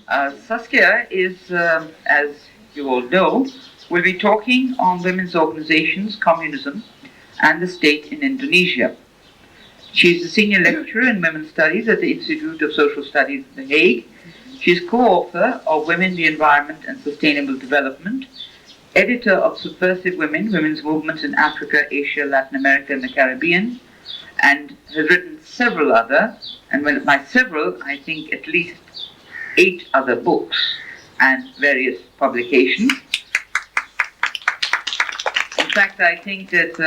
Saskia is, as you all know, will be talking on women's organizations, communism, and the state in Indonesia. She is a senior lecturer in women's studies at the Institute of Social Studies in The Hague. She is co-author of Women, the Environment and Sustainable Development, editor of Subversive Women, Women's Movements in Africa, Asia, Latin America, and the Caribbean, and has written several other, and by several, I think at least 8 other books and various publications. In fact, I think that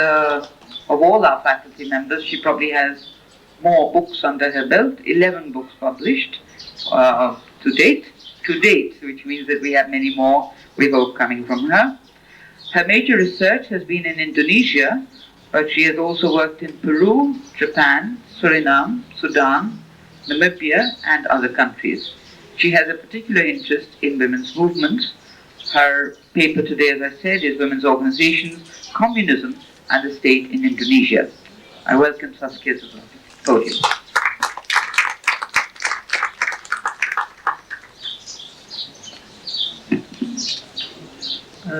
of all our faculty members, she probably has more books under her belt, 11 books published to date, which means that we have many more, we hope, coming from her. Her major research has been in Indonesia, but she has also worked in Peru, Japan, Suriname, Sudan, Namibia, and other countries. She has a particular interest in women's movements. Her paper today, as I said, is Women's Organizations, Communism, and the State in Indonesia. I welcome Saskia to the podium.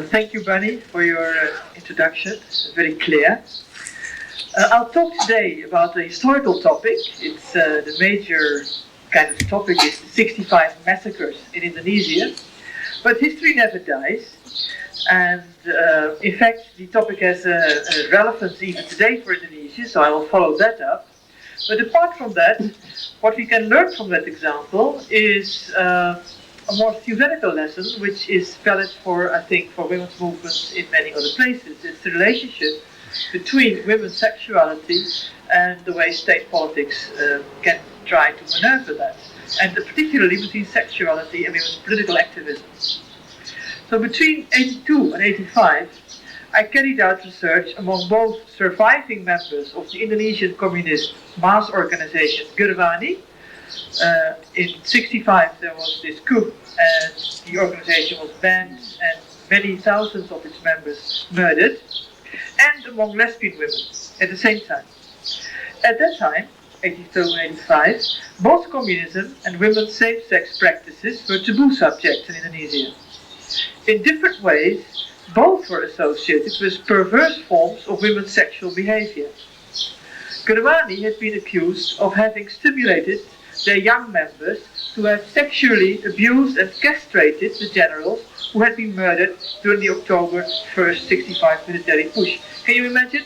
Thank you, Bunny, for your introduction. It's very clear. I'll talk today about a historical topic. It's the major kind of topic is the 65 massacres in Indonesia. But history never dies. And in fact, the topic has a relevance even today for Indonesia, so I will follow that up. But apart from that, what we can learn from that example is a more theoretical lesson, which is valid for, I think, for women's movements in many other places. It's the relationship between women's sexuality and the way state politics can try to maneuver that, and particularly between sexuality and women's political activism. So between 82 and 85, I carried out research among both surviving members of the Indonesian communist mass organization Gramsci. In 65 there was this coup and the organization was banned and many thousands of its members murdered, and among lesbian women at the same time. At that time, 82 and 85, both communism and women's same-sex practices were taboo subjects in Indonesia. In different ways, both were associated with perverse forms of women's sexual behavior. Gramsci had been accused of having stimulated their young members to have sexually abused and castrated the generals who had been murdered during the October 1st 65 military push. Can you imagine?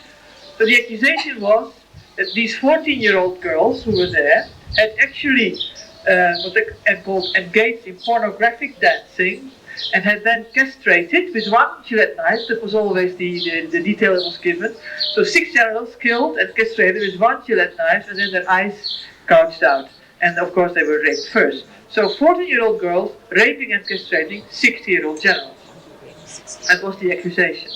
So the accusation was that these 14-year-old girls who were there had actually engaged in pornographic dancing and had then castrated with one Gillette knife. That was always the detail that was given. So 6 generals killed and castrated with one Gillette knife, and then their eyes gouged out. And of course they were raped first. So 14-year-old girls raping and castrating 60-year-old generals. That was the accusation.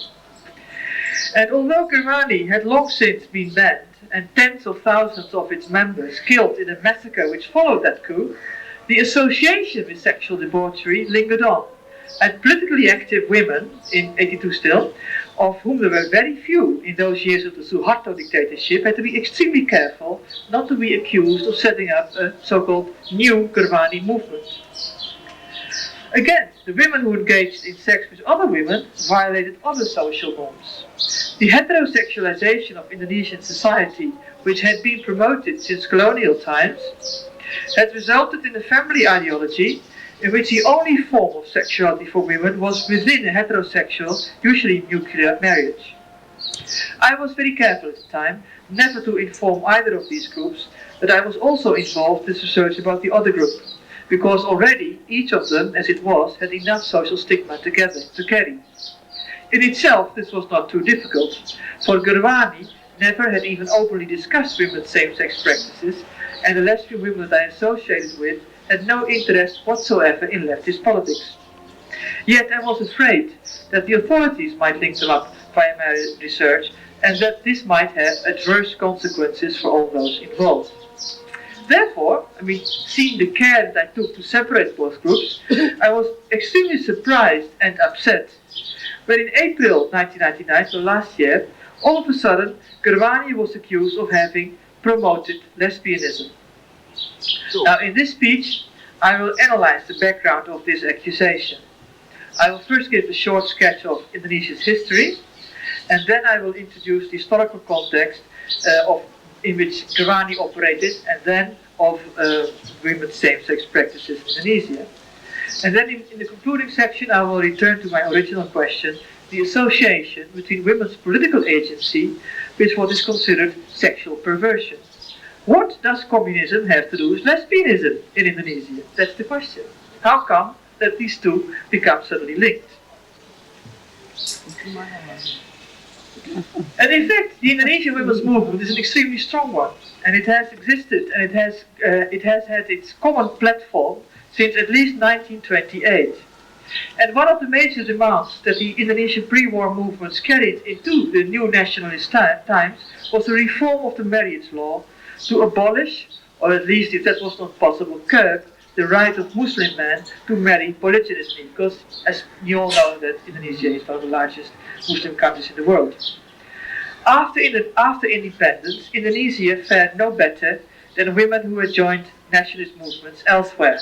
And although Gramsci had long since been banned and tens of thousands of its members killed in a massacre which followed that coup, the association with sexual debauchery lingered on. And politically active women, in 82 still, of whom there were very few in those years of the Suharto dictatorship, had to be extremely careful not to be accused of setting up a so-called new Gramsci movement. Again, the women who engaged in sex with other women violated other social norms. The heterosexualization of Indonesian society, which had been promoted since colonial times, had resulted in a family ideology in which the only form of sexuality for women was within a heterosexual, usually nuclear marriage. I was very careful at the time never to inform either of these groups that I was also involved in research about the other group, because already each of them, as it was, had enough social stigma to carry. In itself, this was not too difficult, for Gramsci never had even openly discussed women's same-sex practices, and the lesbian women that I associated with had no interest whatsoever in leftist politics. Yet I was afraid that the authorities might link them up via my research, and that this might have adverse consequences for all those involved. Therefore, seeing the care that I took to separate both groups, I was extremely surprised and upset when in April 1999, so last year, all of a sudden, Gramsci was accused of having promoted lesbianism. Now, in this speech, I will analyze the background of this accusation. I will first give a short sketch of Indonesia's history, and then I will introduce the historical context in which Gramsci operated, and then of women's same-sex practices in Indonesia. And then in the concluding section, I will return to my original question, the association between women's political agency with what is considered sexual perversion. What does communism have to do with lesbianism in Indonesia? That's the question. How come that these two become suddenly linked? And in fact, the Indonesian women's movement is an extremely strong one, and it has existed, and it has had its common platform since at least 1928. And one of the major demands that the Indonesian pre-war movements carried into the new nationalist times was the reform of the marriage law to abolish, or at least if that was not possible, curb the right of Muslim men to marry polygynously, because as you all know that Indonesia is one of the largest Muslim countries in the world. After independence, Indonesia fared no better than women who had joined nationalist movements elsewhere.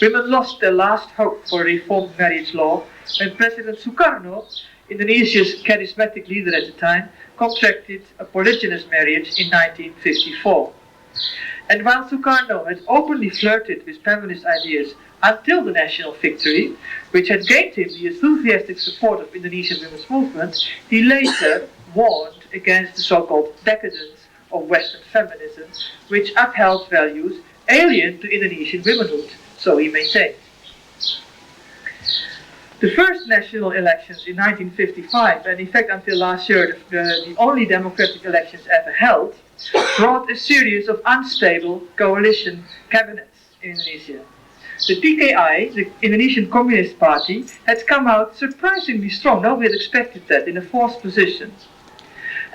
Women lost their last hope for a reformed marriage law when President Sukarno, Indonesia's charismatic leader at the time, contracted a polygynous marriage in 1954. And while Sukarno had openly flirted with feminist ideas until the national victory, which had gained him the enthusiastic support of Indonesian women's movement, he later warned against the so-called decadence of Western feminism, which upheld values alien to Indonesian womanhood, so he maintained. The first national elections in 1955, and in fact until last year the only democratic elections ever held, brought a series of unstable coalition cabinets in Indonesia. The PKI, the Indonesian Communist Party, had come out surprisingly strong. Nobody had expected that, in a fourth position.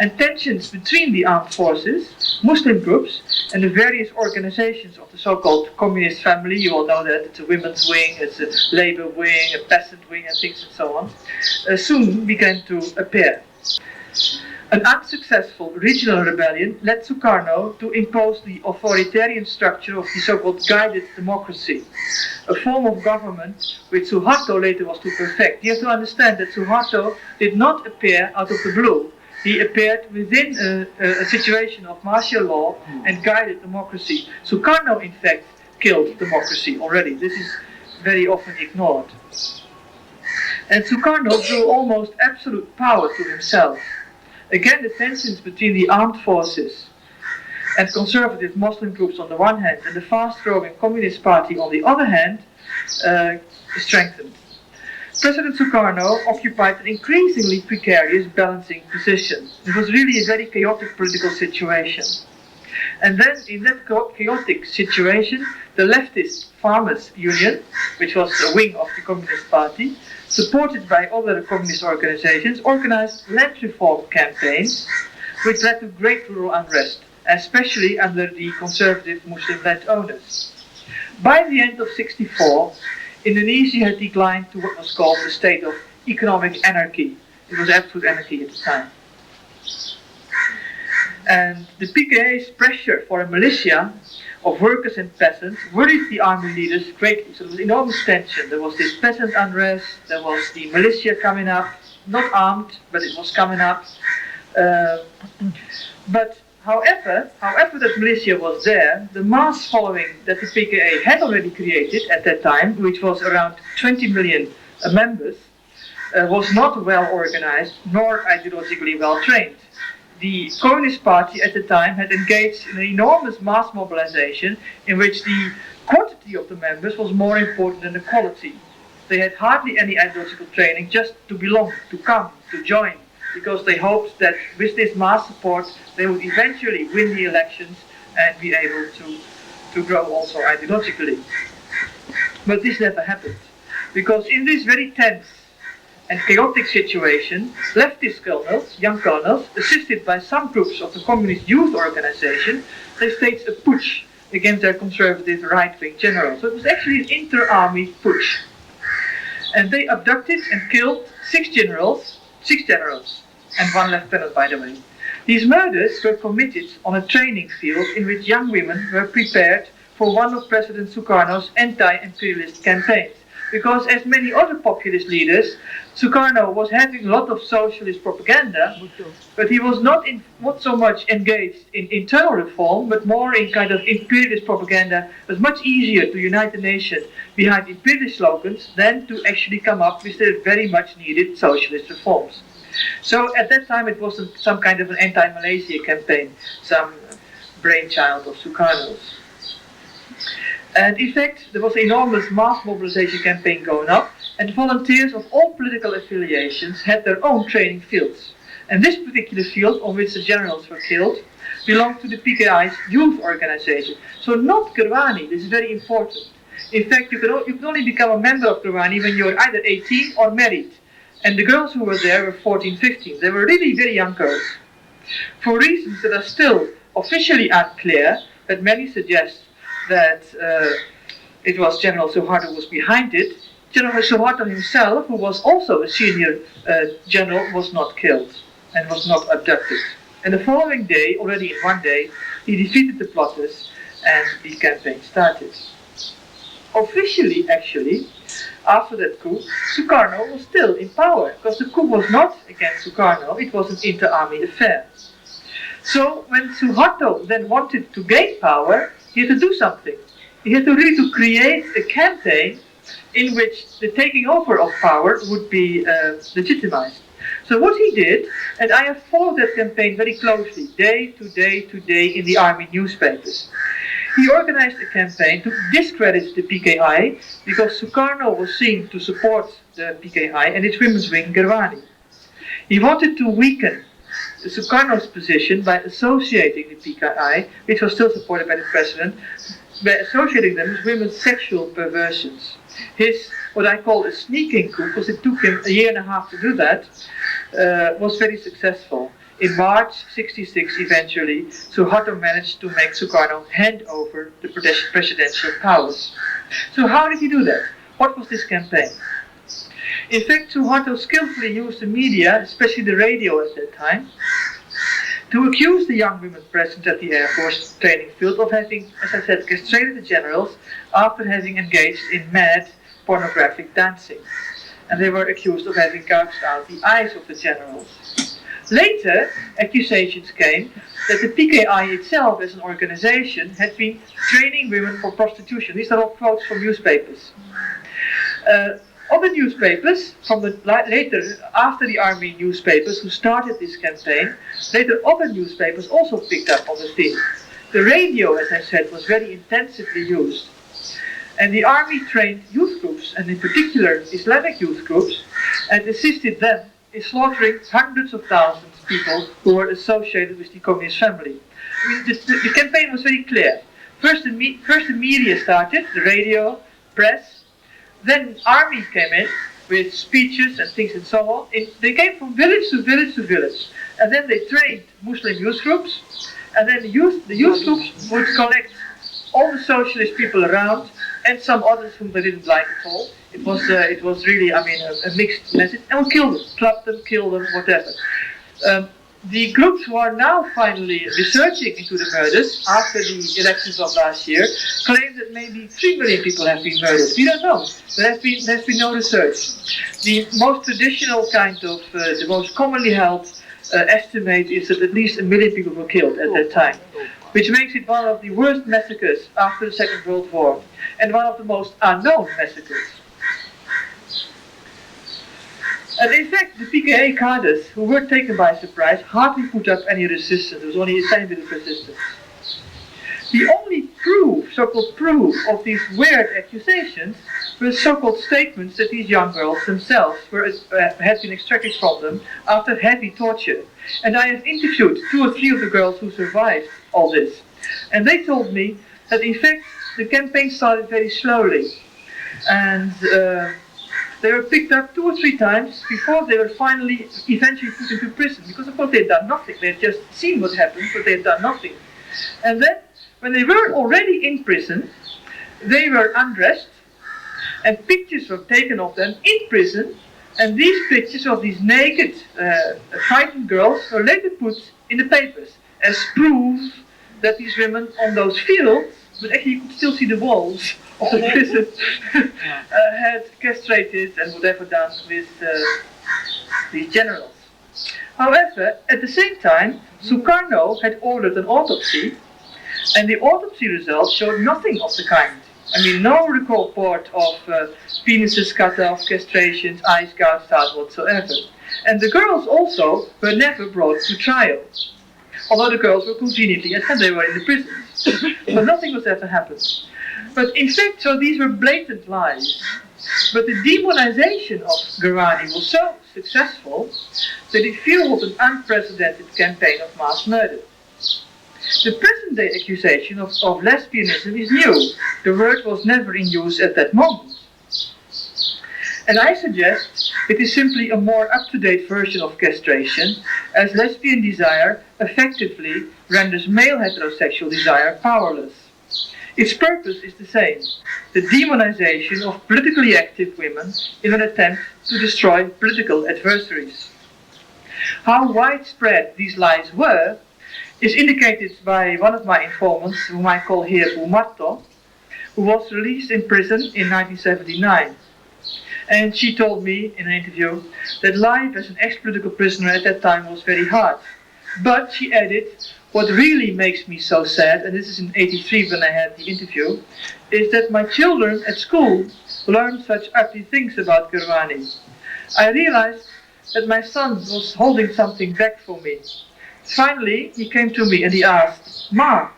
And tensions between the armed forces, Muslim groups, and the various organizations of the so-called communist family, you all know that it's a women's wing, it's a labor wing, a peasant wing, and things and so on, soon began to appear. An unsuccessful regional rebellion led Sukarno to impose the authoritarian structure of the so-called guided democracy, a form of government which Suharto later was to perfect. You have to understand that Suharto did not appear out of the blue. He appeared within a situation of martial law and guided democracy. Sukarno, in fact, killed democracy already. This is very often ignored. And Sukarno drew almost absolute power to himself. Again, the tensions between the armed forces and conservative Muslim groups on the one hand and the fast-growing Communist Party on the other hand strengthened. President Sukarno occupied an increasingly precarious balancing position. It was really a very chaotic political situation. And then in that chaotic situation, the leftist Farmers' Union, which was a wing of the Communist Party, supported by other communist organizations, organized land reform campaigns, which led to great rural unrest, especially under the conservative Muslim landowners. By the end of '64, Indonesia had declined to what was called a state of economic anarchy. It was absolute anarchy at the time. And the PKA's pressure for a militia of workers and peasants worried the army leaders greatly. So there was enormous tension. There was this peasant unrest, there was the militia coming up, not armed, but it was coming up. But however that militia was there, the mass following that the PKA had already created at that time, which was around 20 million members, was not well organized nor ideologically well trained. The Communist Party at the time had engaged in an enormous mass mobilization in which the quantity of the members was more important than the quality. They had hardly any ideological training, just to belong, to come, to join, because they hoped that with this mass support they would eventually win the elections and be able to grow also ideologically. But this never happened, because in this very tense and chaotic situation, leftist colonels, young colonels, assisted by some groups of the Communist Youth Organization, they staged a putsch against their conservative right-wing generals. So it was actually an inter-army putsch. And they abducted and killed six generals, and one lieutenant, by the way. These murders were committed on a training field in which young women were prepared for one of President Sukarno's anti-imperialist campaigns. Because as many other populist leaders, Sukarno was having a lot of socialist propaganda, but he was not so much engaged in internal reform, but more in kind of imperialist propaganda. It was much easier to unite the nation behind imperialist slogans than to actually come up with the very much needed socialist reforms. So at that time it wasn't some kind of an anti-Malaysia campaign, some brainchild of Sukarno's. And in fact, there was an enormous mass mobilization campaign going up, and volunteers of all political affiliations had their own training fields. And this particular field, on which the generals were killed, belonged to the PKI's youth organization. So not Gramsci, this is very important. In fact, you can only become a member of Gramsci when you're either 18 or married. And the girls who were there were 14, 15. They were really very young girls. For reasons that are still officially unclear, but many suggest that it was General Suharto who was behind it. General Suharto himself, who was also a senior general, was not killed and was not abducted. And the following day, already in one day, he defeated the plotters and the campaign started. Officially, actually, after that coup, Sukarno was still in power, because the coup was not against Sukarno, it was an inter-army affair. So when Suharto then wanted to gain power, he had to do something. He had to really create a campaign in which the taking over of power would be legitimized. So what he did, and I have followed that campaign very closely, day to day to day in the army newspapers. He organized a campaign to discredit the PKI because Sukarno was seen to support the PKI and its women's wing Gramsci. He wanted to weaken Sukarno's position by associating the PKI, which was still supported by the president, by associating them with women's sexual perversions. His, what I call a sneaking coup, because it took him a year and a half to do that, was very successful. In March '66, eventually, Suharto managed to make Sukarno hand over the presidential powers. So how did he do that? What was this campaign? In fact, Suharto skillfully used the media, especially the radio at that time, to accuse the young women present at the Air Force training field of having, as I said, castrated the generals after having engaged in mad pornographic dancing. And they were accused of having gouged out the eyes of the generals. Later, accusations came that the PKI itself as an organization had been training women for prostitution. These are all quotes from newspapers. Other newspapers, from the later, after the army newspapers who started this campaign, later other newspapers also picked up on the theme. The radio, as I said, was very intensively used. And the army trained youth groups, and in particular Islamic youth groups, and assisted them in slaughtering hundreds of thousands of people who were associated with the communist family. I mean, the campaign was very clear. First the media started, the radio, press. Then army came in with speeches and things and so on. They came from village to village to village. And then they trained Muslim youth groups. And then the youth groups would collect all the socialist people around and some others whom they didn't like at all. It was really, I mean, a mixed message. And would kill them, club them, kill them, whatever. The groups who are now finally researching into the murders after the elections of last year claim that maybe 3 million people have been murdered. We don't know. There has been no research. The most traditional kind of, the most commonly held estimate is that at least 1 million people were killed at that time, which makes it one of the worst massacres after the Second World War and one of the most unknown massacres. And in fact, the PKA cadres, who were taken by surprise, hardly put up any resistance. There was only a tiny bit of resistance. The only proof, so-called proof, of these weird accusations were so-called statements that these young girls themselves had been extracted from them after heavy torture. And I have interviewed 2 or 3 of the girls who survived all this. And they told me that in fact the campaign started very slowly. And they were picked up 2 or 3 times before they were finally, eventually put into prison. Because of course they had done nothing. They had just seen what happened, but they had done nothing. And then, when they were already in prison, they were undressed, and pictures were taken of them in prison. And these pictures of these naked, frightened girls were later put in the papers as proof that these women on those fields but actually you could still see the walls of the prison had castrated and whatever done with these generals. However, at the same time, Sukarno had ordered an autopsy, and the autopsy results showed nothing of the kind. I mean, no report of penises cut off, castrations, eyes gouged out whatsoever. And the girls also were never brought to trial. Although the girls were conveniently at home, they were in the prisons. But nothing was ever happened. But in fact, so these were blatant lies. But the demonization of Gramsci was so successful that it fueled an unprecedented campaign of mass murder. The present-day accusation of lesbianism is new. The word was never in use at that moment. And I suggest it is simply a more up-to-date version of castration, as lesbian desire effectively renders male heterosexual desire powerless. Its purpose is the same, the demonization of politically active women in an attempt to destroy political adversaries. How widespread these lies were is indicated by one of my informants, whom I call here Bumarto, who was released in prison in 1979. And she told me in an interview that life as an ex-political prisoner at that time was very hard. But, she added, what really makes me so sad, and this is in '83 when I had the interview, is that my children at school learned such ugly things about Gramsci. I realized that my son was holding something back from me. Finally, he came to me and he asked, "Ma,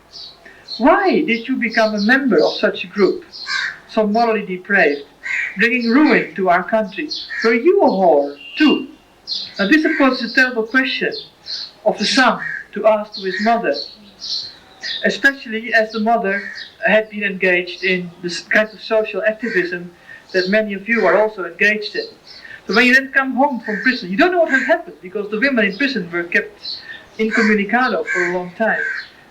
why did you become a member of such a group, so morally depraved, bringing ruin to our country? Were you a whore, too?" Now this, of course, is a terrible question of the son to ask to his mother, especially as the mother had been engaged in this kind of social activism that many of you are also engaged in. So when you then come home from prison, you don't know what had happened, because the women in prison were kept incommunicado for a long time.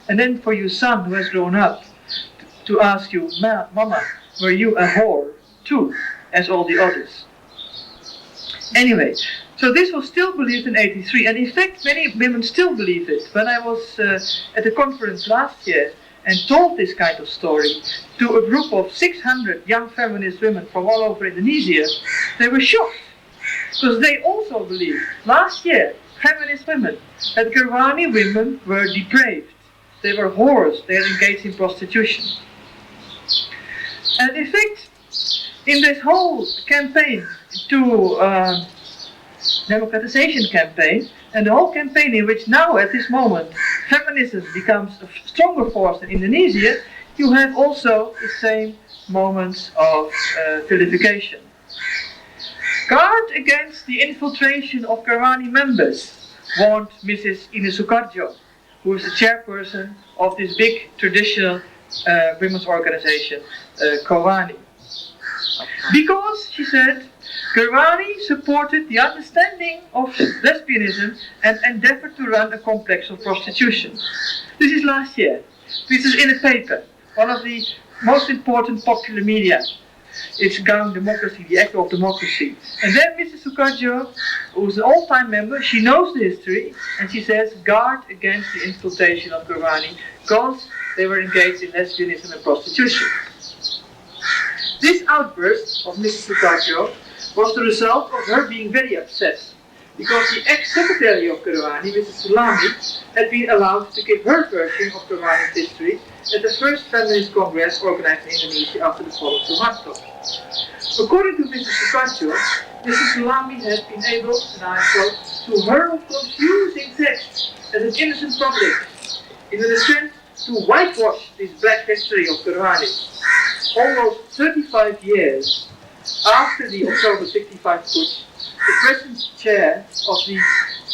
And then for your son who has grown up to ask you, "Mama, were you a whore too, as all the others?" Anyway, so this was still believed in '83, and in fact many women still believe it. When I was at a conference last year and told this kind of story to a group of 600 young feminist women from all over Indonesia, they were shocked, because they also believed, last year, feminist women, that Gramsci women were depraved. They were whores, they had engaged in prostitution. And in fact, in this whole campaign to democratization campaign, and the whole campaign in which now at this moment feminism becomes a stronger force in Indonesia, you have also the same moments of vilification. Guard against the infiltration of Gramsci members, warned Mrs. Ine Sukarjo, who is the chairperson of this big traditional women's organization, Gramsci. Because, she said, Gramsci supported the understanding of lesbianism and endeavored to run a complex of prostitution. This is last year. This is in a paper, one of the most important popular media. It's Gang Democracy, the Echo of Democracy. And then Mrs. Sukarjo, who's an all-time member, she knows the history, and she says, guard against the infiltration of Gramsci, because they were engaged in lesbianism and prostitution. This outburst of Mrs. Sukarjo was the result of her being very upset, because the ex-secretary of Gramsci, Mrs. Sulami, had been allowed to give her version of Gramsci's history at the first feminist congress organized in Indonesia after the fall of Suharto. According to Mrs. Sukarjo, Mrs. Sulami had been able, and I quote, to hurl confusing texts at an innocent public in an attempt to whitewash this black history of Gramsci. Almost 35 years after the October 65 putsch, the present chair of the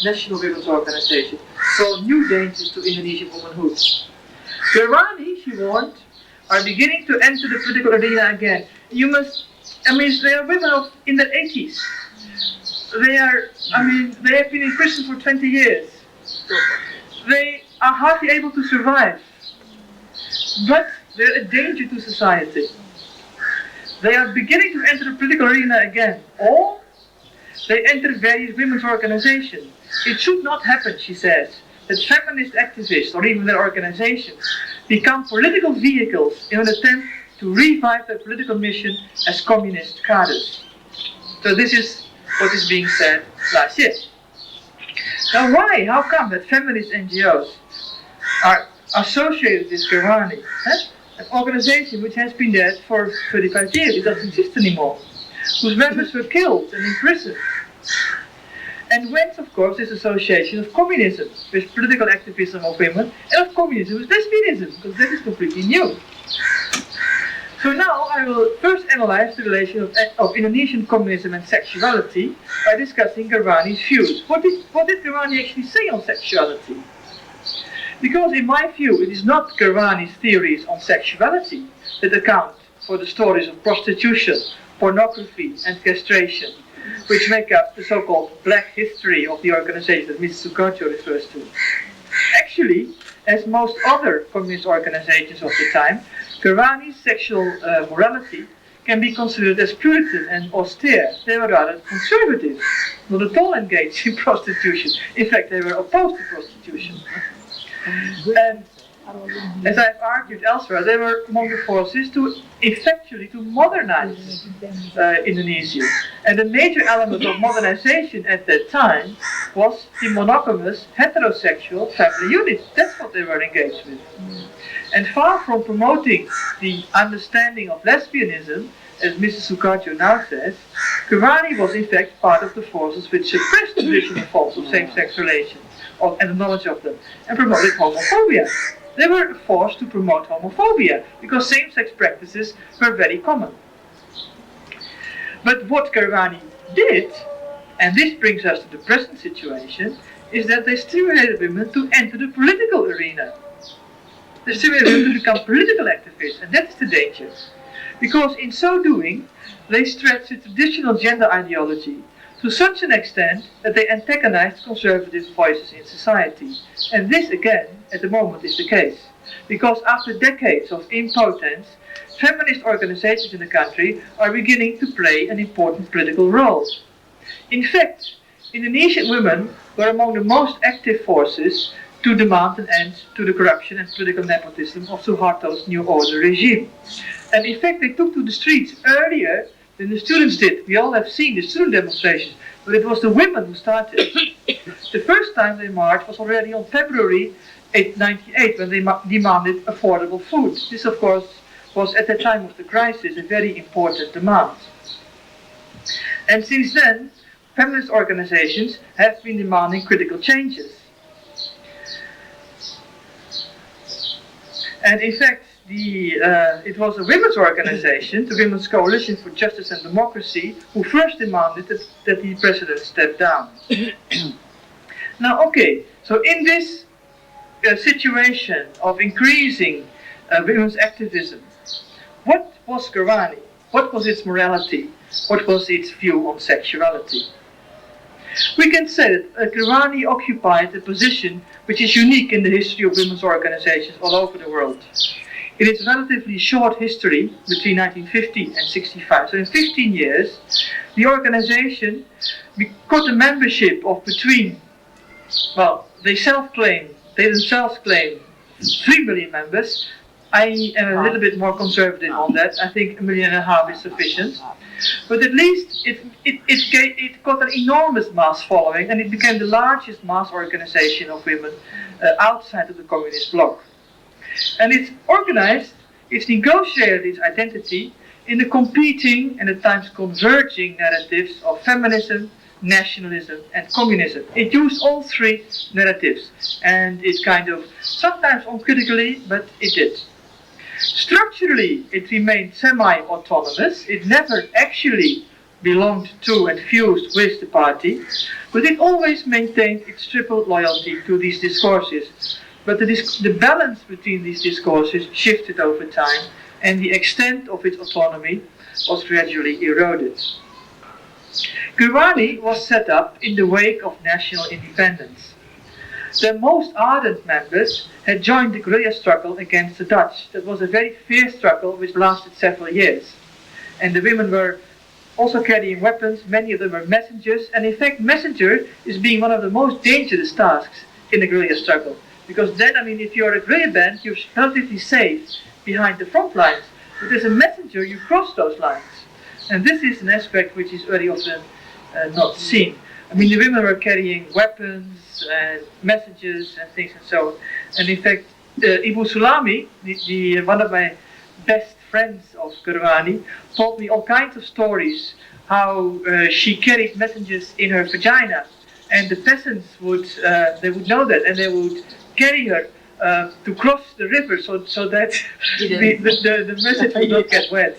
National Women's Organization saw new dangers to Indonesian womanhood. Gramsci, she warned, are beginning to enter the political arena again. You must, they are women in their 80s. They have been in prison for 20 years. They are hardly able to survive. But they're a danger to society. They are beginning to enter the political arena again, or they enter various women's organizations. It should not happen, she says, that feminist activists, or even their organizations, become political vehicles in an attempt to revive their political mission as communist cadres. So this is what is being said last year. Now why? How come that feminist NGOs are associated with Gramsci? An organization which has been dead for 35 years, it doesn't exist anymore, whose members were killed and imprisoned. And whence, of course, this association of communism with political activism of women and of communism with lesbianism, because that is completely new. So now I will first analyze the relation of Indonesian communism and sexuality by discussing Gramsci's views. What did Gramsci actually say on sexuality? Because in my view, it is not Gramsci's theories on sexuality that account for the stories of prostitution, pornography and castration, which make up the so-called black history of the organization that Mrs. Sukarjo refers to. Actually, as most other communist organizations of the time, Gramsci's sexual morality can be considered as Puritan and austere. They were rather conservative, not at all engaged in prostitution. In fact, they were opposed to prostitution. And as I've argued elsewhere, they were among the forces to effectually to modernize Indonesia. And a major element of modernization at that time was the monogamous heterosexual family unit. That's what they were engaged with. And far from promoting the understanding of lesbianism, as Mrs. Sukarjo now says, Gramsci was in fact part of the forces which suppressed the traditional forms of same-sex relations and the knowledge of them, and promoted homophobia. They were forced to promote homophobia because same-sex practices were very common. But what Gramsci did, and this brings us to the present situation, is that they stimulated women to enter the political arena. They stimulated women to become political activists, and that's the danger. Because in so doing, they stretched the traditional gender ideology to such an extent that they antagonized conservative voices in society. And this, again, at the moment is the case. Because after decades of impotence, feminist organizations in the country are beginning to play an important political role. In fact, Indonesian women were among the most active forces to demand an end to the corruption and political nepotism of Suharto's New Order regime. And in fact, they took to the streets earlier than the students did. We all have seen the student demonstrations, but it was the women who started. The first time they marched was already on February 1998, when they demanded affordable food. This, of course, was at the time of the crisis a very important demand. And since then, feminist organizations have been demanding critical changes. And in fact, it was a women's organization, the Women's Coalition for Justice and Democracy, who first demanded that the president step down. Now, okay, so in this situation of increasing women's activism, what was Gramsci? What was its morality? What was its view on sexuality? We can say that Gramsci occupied a position which is unique in the history of women's organizations all over the world. In its relatively short history, between 1950 and 65, so in 15 years, the organization got a membership of between, well, they themselves claim 3 million members. I am a little bit more conservative on that. I think 1.5 million is sufficient. But at least it got an enormous mass following, and it became the largest mass organization of women outside of the communist bloc. And it's organized, it's negotiated its identity in the competing and at times converging narratives of feminism, nationalism and communism. It used all three narratives, and it kind of, sometimes uncritically, but it did. Structurally, it remained semi-autonomous. It never actually belonged to and fused with the party, but it always maintained its triple loyalty to these discourses. But the balance between these discourses shifted over time, and the extent of its autonomy was gradually eroded. Gramsci was set up in the wake of national independence. Their most ardent members had joined the guerrilla struggle against the Dutch. That was a very fierce struggle which lasted several years. And the women were also carrying weapons, many of them were messengers, and in fact messenger is being one of the most dangerous tasks in the guerrilla struggle. Because then, I mean, if you're a guerrilla band, you're relatively safe behind the front lines. But as a messenger, you cross those lines. And this is an aspect which is very often not seen. I mean, the women were carrying weapons and messages and things and so on. And in fact, Ibu Sulami, one of my best friends of Gurwani, told me all kinds of stories how she carried messages in her vagina, and the peasants would know that, and they would carry her to cross the river so that the message would not get wet.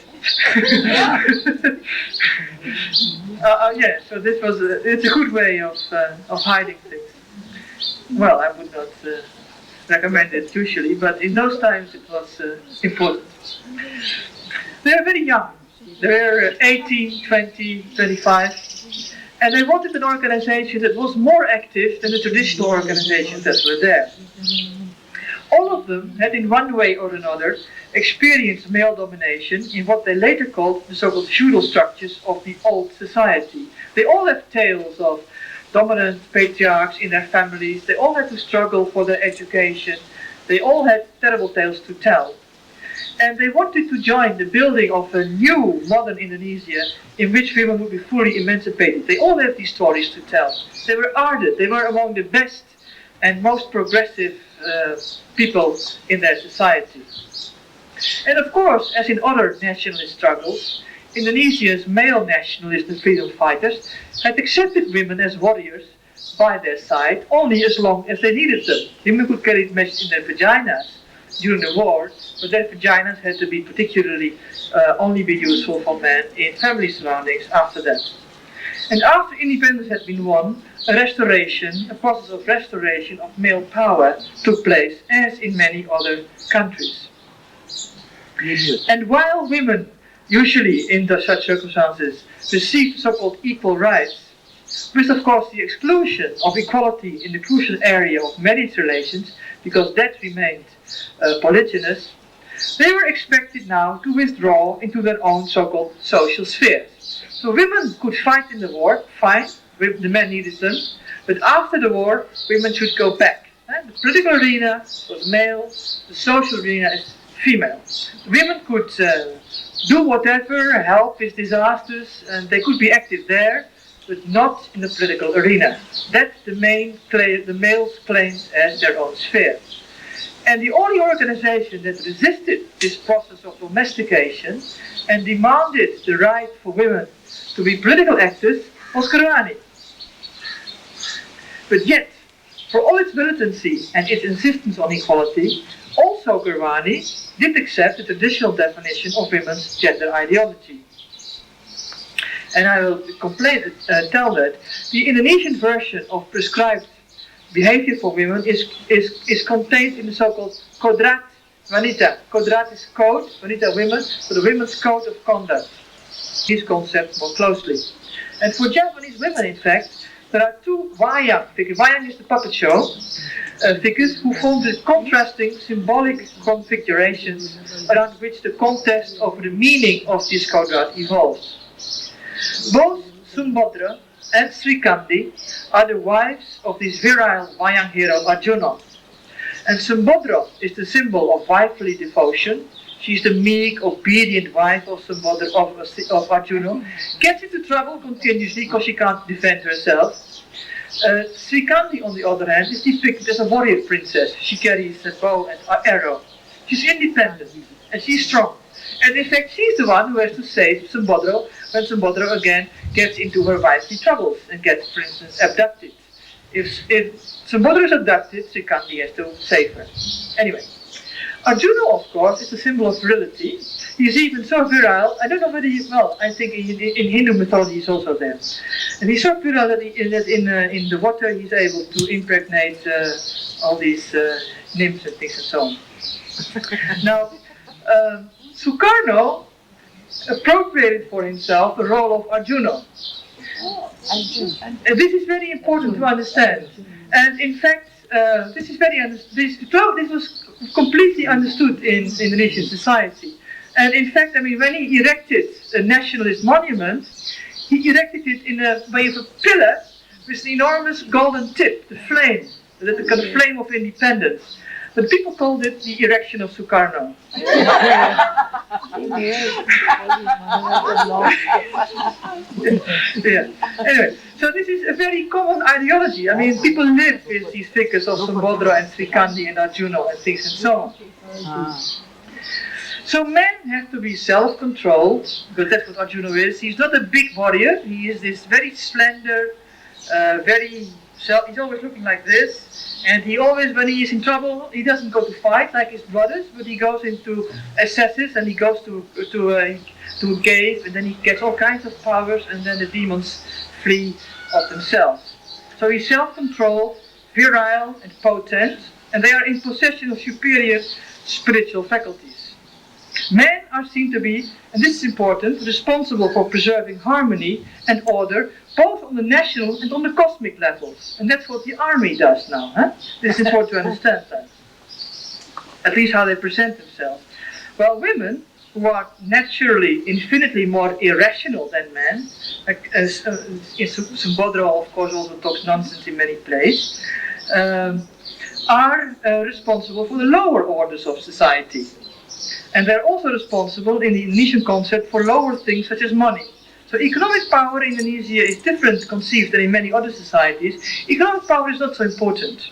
Yeah, so this was it's a good way of hiding things. Well, I would not recommend it usually, but in those times it was important. They are very young. They're 18, 20, 25, and they wanted an organization that was more active than the traditional organizations that were there. All of them had in one way or another experienced male domination in what they later called the so-called feudal structures of the old society. They all have tales of dominant patriarchs in their families. They all had to struggle for their education. They all had terrible tales to tell. And they wanted to join the building of a new modern Indonesia in which women would be fully emancipated. They all have these stories to tell. They were ardent. They were among the best and most progressive people in their society. And of course, as in other nationalist struggles, Indonesia's male nationalist and freedom fighters had accepted women as warriors by their side only as long as they needed them. Women could carry messages in their vaginas during the war, but their vaginas had to be particularly only be useful for men in family surroundings after that. And after independence had been won, a process of restoration of male power took place, as in many other countries. And while women, usually in such circumstances, received so-called equal rights, with of course the exclusion of equality in the crucial area of marriage relations, because that remained polygynous, they were expected now to withdraw into their own so-called social spheres. So women could fight in the war, fine, the men needed them, but after the war, women should go back. The political arena was male, the social arena is female. Women could do whatever, help with disasters, and they could be active there, but not in the political arena. That's the males claimed as their own sphere. And the only organization that resisted this process of domestication and demanded the right for women to be political actors was Gramsci. But yet, for all its militancy and its insistence on equality, also Gramsci did accept the traditional definition of women's gender ideology. And I will tell that the Indonesian version of prescribed behavior for women is contained in the so-called Kodrat Wanita. Kodrat is code, Wanita women, so the women's code of conduct. This concept more closely. And for Japanese women, in fact, there are two wayang figures. Wayang is the puppet show figures who form the contrasting symbolic configurations around which the contest over the meaning of this Kodrat evolves. Both Sumbadra and Srikandi are the wives of this virile Wayang hero Arjuna. And Sumbadra is the symbol of wifely devotion. She's the meek, obedient wife of Sumbadra, of Arjuna. Gets into trouble continuously because she can't defend herself. Srikandi, on the other hand, is depicted as a warrior princess. She carries a bow and arrow. She's independent and she's strong. And in fact, she's the one who has to save Sumbadra when Sumbadra again gets into her wifely troubles and gets, for instance, abducted. If Sumbadra is abducted, Srikandi has to save her. Anyway, Arjuna, of course, is a symbol of virility. He's even so virile, I don't know whether I think in Hindu mythology he's also there. And he's so virile that in the water he's able to impregnate all these nymphs and things and so on. Now, Sukarno appropriated for himself the role of Arjuna. And this is very important to understand. And in fact, this was completely understood in Indonesian society. And in fact, I mean, when he erected a nationalist monument, he erected it in a way of a pillar with an enormous golden tip, the flame, that kind of flame of independence. But people called it the erection of Sukarno. Yeah. Anyway, so this is a very common ideology. I mean, people live with these figures of Sambodra and Srikandi and Arjuna and things and so on. So men have to be self-controlled, because that's what Arjuna is. He's not a big warrior. He is this very slender, he's always looking like this. And he always, when he is in trouble, he doesn't go to fight like his brothers, but he goes into asceticism and he goes to a cave, and then he gets all kinds of powers, and then the demons flee of themselves. So he's self-controlled, virile and potent, and they are in possession of superior spiritual faculties. Men are seen to be, and this is important, responsible for preserving harmony and order, both on the national and on the cosmic levels. And that's what the army does now. Huh? This is important to understand that. At least how they present themselves. Well, women, who are naturally infinitely more irrational than men, as Sambodra, of course, also talks nonsense in many places, are responsible for the lower orders of society. And they're also responsible in the Indonesian concept for lower things such as money. So economic power in Indonesia is different conceived than in many other societies. Economic power is not so important.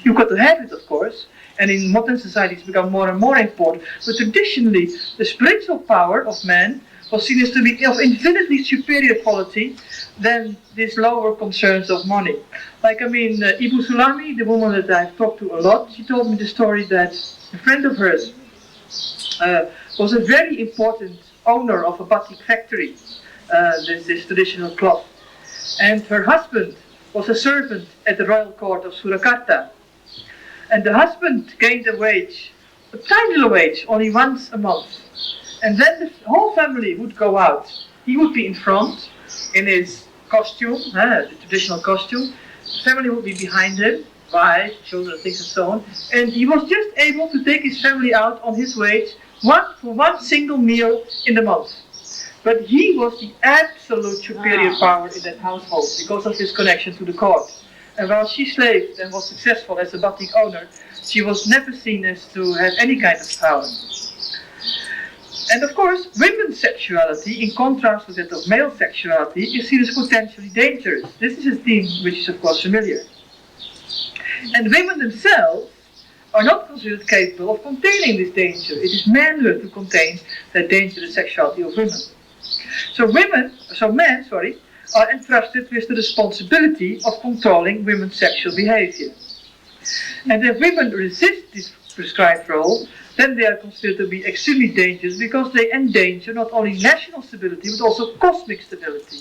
You've got to have it, of course, and in modern societies it's become more and more important. But traditionally, the spiritual power of man was seen as to be of infinitely superior quality than these lower concerns of money. Like, I mean, Ibu Sulami, the woman that I've talked to a lot, she told me the story that a friend of hers was a very important owner of a batik factory, this traditional cloth. And her husband was a servant at the royal court of Surakarta. And the husband gained a wage, a tiny little wage, only once a month. And then the whole family would go out. He would be in front in his costume, the traditional costume. The family would be behind him, wife, children, things and so on. And he was just able to take his family out on his wage for one single meal in the month. But he was the absolute superior power in that household because of his connection to the court. And while she slaved and was successful as a batik owner, she was never seen as to have any kind of power. And of course, women's sexuality, in contrast with that of male sexuality, is seen as potentially dangerous. This is a theme which is of course familiar. And women themselves are not considered capable of containing this danger. It is manhood to contain that dangerous sexuality of women. So men are entrusted with the responsibility of controlling women's sexual behavior. And if women resist this prescribed role, then they are considered to be extremely dangerous because they endanger not only national stability but also cosmic stability.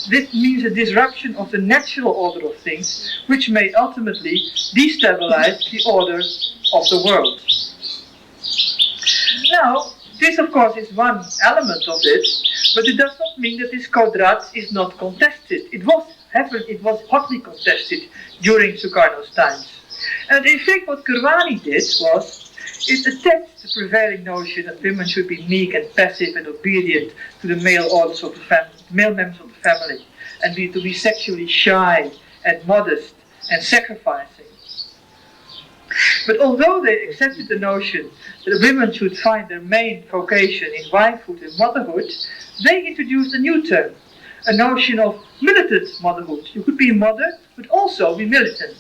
This means a disruption of the natural order of things, which may ultimately destabilize the order of the world. Now, this of course is one element of it, but it does not mean that this kodrat is not contested. It was hotly contested during Sukarno's times. And in fact what Gramsci did was, it attacked the prevailing notion that women should be meek and passive and obedient to the male orders of the family, male members of the family, and to be sexually shy and modest and sacrificing. But although they accepted the notion that women should find their main vocation in wifehood and motherhood, they introduced a new term, a notion of militant motherhood. You could be a mother, but also be militant.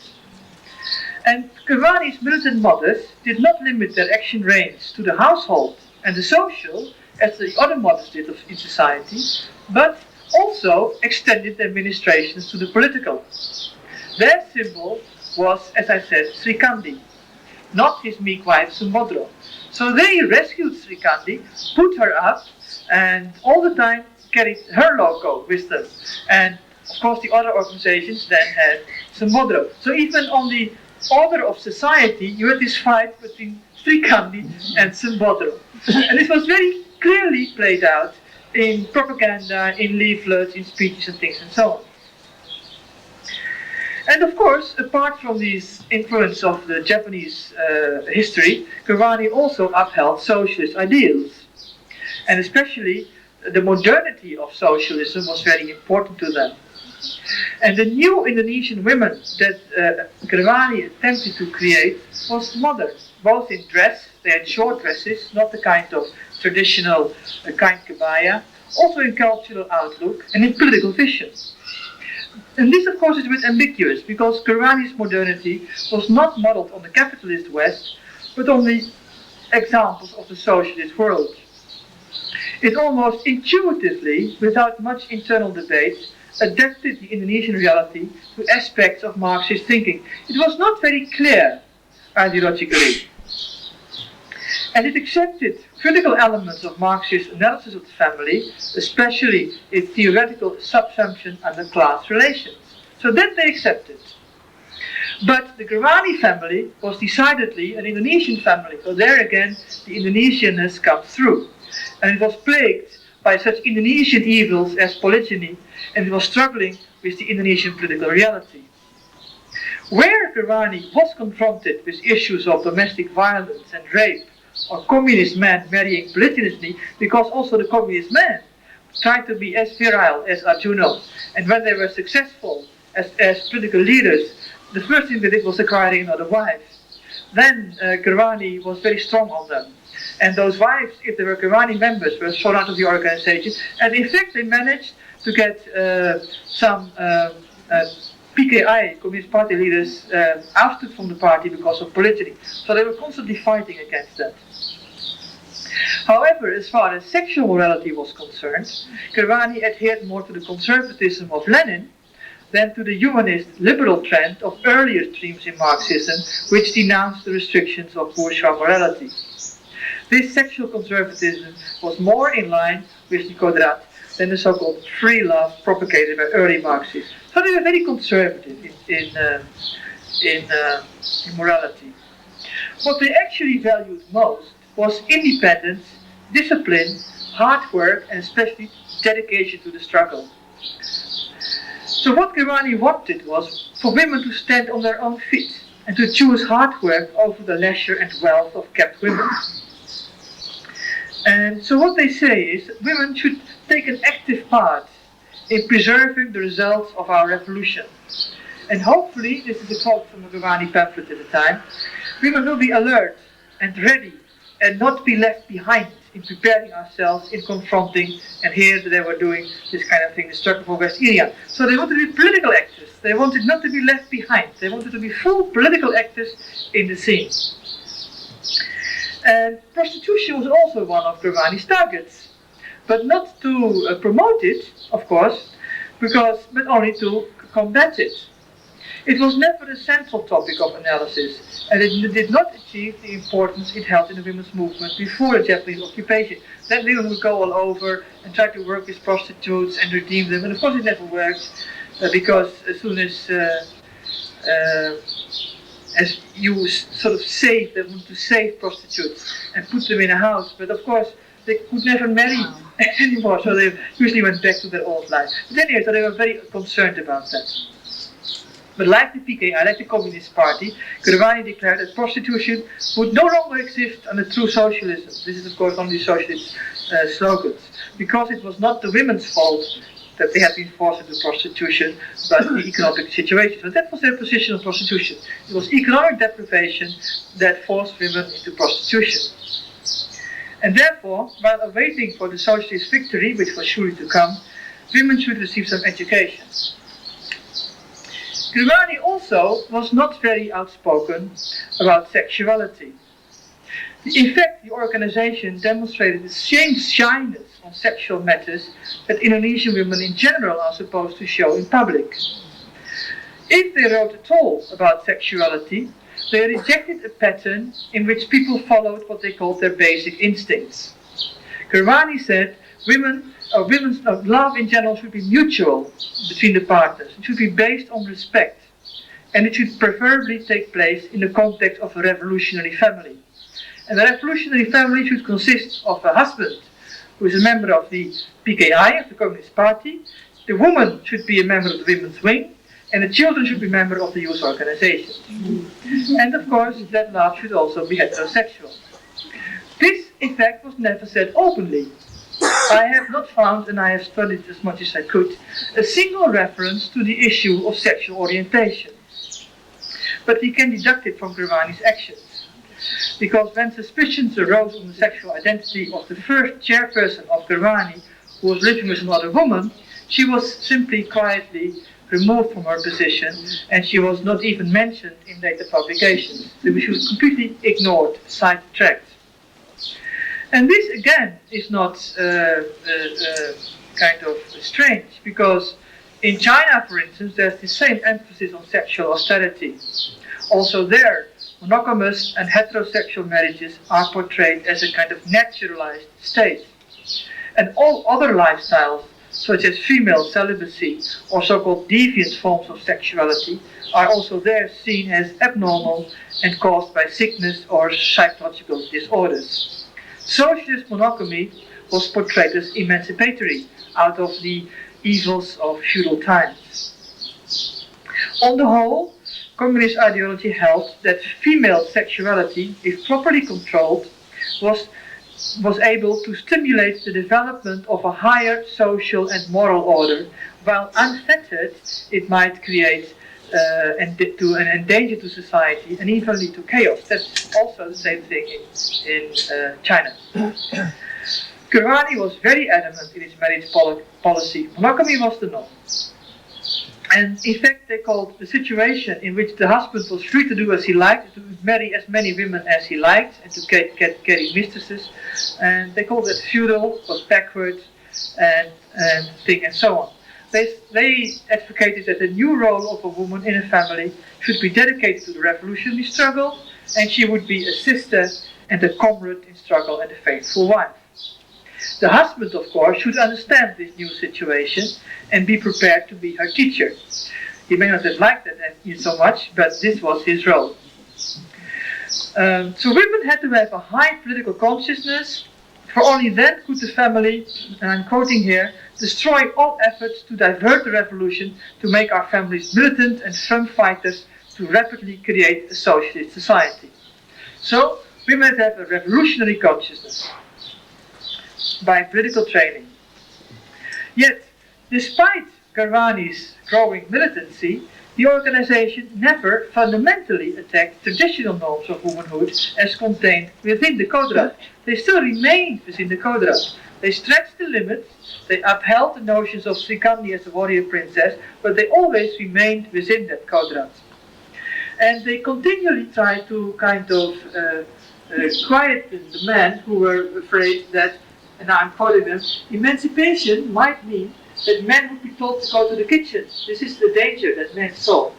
And Gramsci's militant mothers did not limit their action range to the household and the social, as the other mothers did in society, but also extended their ministrations to the political. Their symbol was, as I said, Srikandi, not his meek wife Sambodra. So they rescued Srikandi, put her up, and all the time carried her logo with them. And of course the other organizations then had Sambodra. So even on the order of society, you had this fight between Srikandi and Sambodra. And this was very clearly played out in propaganda, in leaflets, in speeches and things and so on. And of course, apart from this influence of the Japanese history, Gramsci also upheld socialist ideals. And especially the modernity of socialism was very important to them. And the new Indonesian women that Gramsci attempted to create was modern, both in dress, they had short dresses, not the kind of traditional kind kebaya, also in cultural outlook and in political vision. And this, of course, is a bit ambiguous, because Gramsci's modernity was not modeled on the capitalist West, but on the examples of the socialist world. It almost intuitively, without much internal debate, adapted the Indonesian reality to aspects of Marxist thinking. It was not very clear ideologically. And it accepted critical elements of Marxist analysis of the family, especially its theoretical subsumption under class relations. So that they accepted. But the Gramsci family was decidedly an Indonesian family, so there again the Indonesianness comes through. And it was plagued by such Indonesian evils as polygyny, and it was struggling with the Indonesian political reality. Where Gramsci was confronted with issues of domestic violence and rape, or communist men marrying polygynously, because also the communist men tried to be as virile as Arjuno, and when they were successful as political leaders, the first thing they did was acquiring another wife. Then Gramsci was very strong on them. And those wives, if they were Gramsci members, were thrown out of the organization. And in fact, they managed to get some PKI, Communist Party leaders, ousted from the party because of polygyny. So they were constantly fighting against that. However, as far as sexual morality was concerned, Gramsci adhered more to the conservatism of Lenin than to the humanist liberal trend of earlier streams in Marxism, which denounced the restrictions of bourgeois morality. This sexual conservatism was more in line with Nikodrat than the so-called free love propagated by early Marxists. So they were very conservative in morality. What they actually valued most was independence, discipline, hard work, and especially dedication to the struggle. So what Gramsci wanted was for women to stand on their own feet and to choose hard work over the leisure and wealth of kept women. And so what they say is that women should take an active part in preserving the results of our revolution. And hopefully, this is a quote from a Gramsci pamphlet at the time, women will be alert and ready and not be left behind in preparing ourselves in confronting, and here they were doing this kind of thing, the struggle for West India. So they wanted to be political actors. They wanted not to be left behind. They wanted to be full political actors in the scene. And prostitution was also one of Gramsci's targets, but not to promote it, of course, but only to combat it. It was never a central topic of analysis, and it did not achieve the importance it held in the women's movement before the Japanese occupation. Then women would go all over and try to work with prostitutes and redeem them, and of course it never worked, because as soon as you sort of they wanted to save prostitutes and put them in a house, but of course they could never marry anymore, so they usually went back to their old life. But anyway, so they were very concerned about that. But like the PKI, like the Communist Party, Gramsci declared that prostitution would no longer exist under true socialism. This is, of course, one of the socialist slogans, because it was not the women's fault that they had been forced into prostitution, but the economic situation. So that was their position on prostitution. It was economic deprivation that forced women into prostitution. And therefore, while awaiting for the socialist victory, which was surely to come, women should receive some education. Gramsci also was not very outspoken about sexuality. In fact, the organization demonstrated the same shyness on sexual matters that Indonesian women in general are supposed to show in public. If they wrote at all about sexuality, they rejected a pattern in which people followed what they called their basic instincts. Gramsci said women's love in general should be mutual between the partners. It should be based on respect, and it should preferably take place in the context of a revolutionary family. And the revolutionary family should consist of a husband who is a member of the PKI, of the Communist Party. The woman should be a member of the women's wing, and the children should be members of the youth organization. And of course, that love should also be heterosexual. This, in fact, was never said openly. I have not found, and I have studied as much as I could, a single reference to the issue of sexual orientation. But we can deduct it from Gramsci's actions. Because when suspicions arose on the sexual identity of the first chairperson of Gramsci, who was living with another woman, she was simply quietly removed from her position, and she was not even mentioned in later publications. So she was completely ignored, sidetracked. And this again is not kind of strange, because in China, for instance, there's the same emphasis on sexual austerity. Also there, monogamous and heterosexual marriages are portrayed as a kind of naturalized state. And all other lifestyles, such as female celibacy or so-called deviant forms of sexuality, are also there seen as abnormal and caused by sickness or psychological disorders. Socialist monogamy was portrayed as emancipatory out of the evils of feudal times. On the whole, communist ideology held that female sexuality, if properly controlled, was able to stimulate the development of a higher social and moral order, while unfettered it might create an endanger to society and even lead to chaos. That's also the same thing in China. Gramsci was very adamant in his marriage policy. Monogamy was the norm. And in fact, they called the situation in which the husband was free to do as he liked, to marry as many women as he liked, and to carry mistresses. And they called it feudal, was backward, and so on. They advocated that the new role of a woman in a family should be dedicated to the revolutionary struggle, and she would be a sister and a comrade in struggle and a faithful wife. The husband, of course, should understand this new situation and be prepared to be her teacher. He may not have liked that so much, but this was his role. So women had to have a high political consciousness, for only then could the family, and I'm quoting here, destroy all efforts to divert the revolution to make our families militant and firm fighters to rapidly create a socialist society. So women have a revolutionary consciousness by political training. Yet, despite Gramsci's growing militancy, the organization never fundamentally attacked traditional norms of womanhood as contained within the Coderat. They still remained within the Coderat. They stretched the limits, they upheld the notions of Srikandi as a warrior princess, but they always remained within that Coderat. And they continually tried to kind of quieten the men who were afraid that, and now I'm quoting them, emancipation might mean that men would be told to go to the kitchen. This is the danger that men saw.